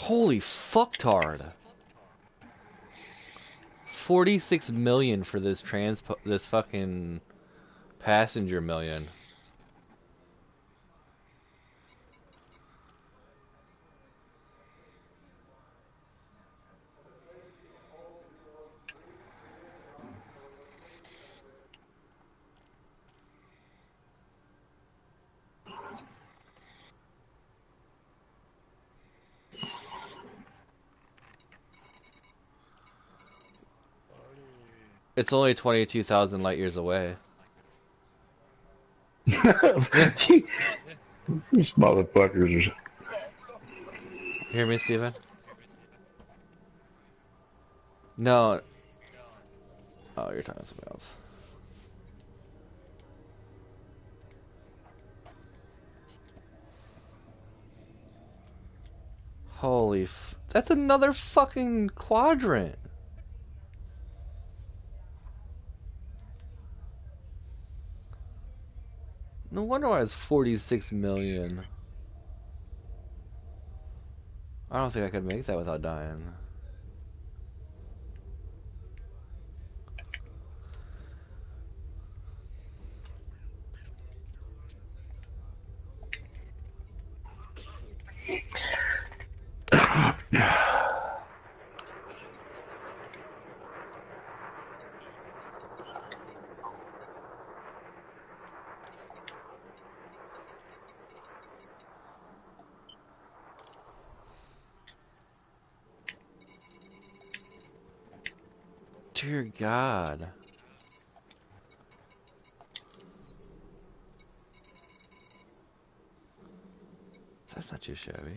Holy fucktard! 46 million for this this fucking passenger million. It's only 22,000 light years away. These motherfuckers are... Hear me, Steven? No. Oh, you're talking to somebody else. Holy that's another fucking quadrant. No wonder why it's 46 million. I don't think I could make that without dying. Dear God. That's not too shabby.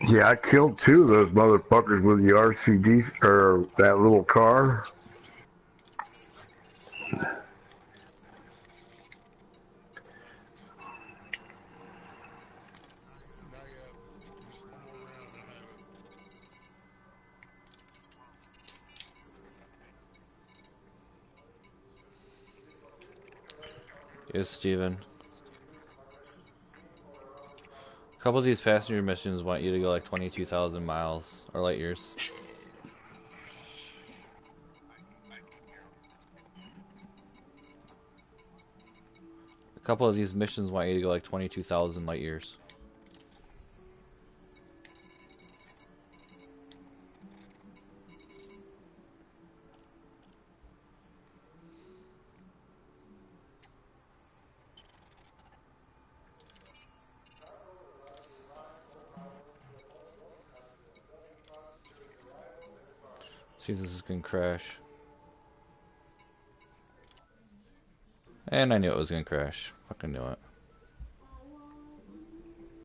Yeah, I killed two of those motherfuckers with the RCD, or that little car. Yes, Steven. A couple of these passenger missions want you to go like 22,000 miles or light years. A couple of these missions want you to go like 22,000 light years. Seems this is gonna crash. And I knew it was gonna crash. Fucking knew it.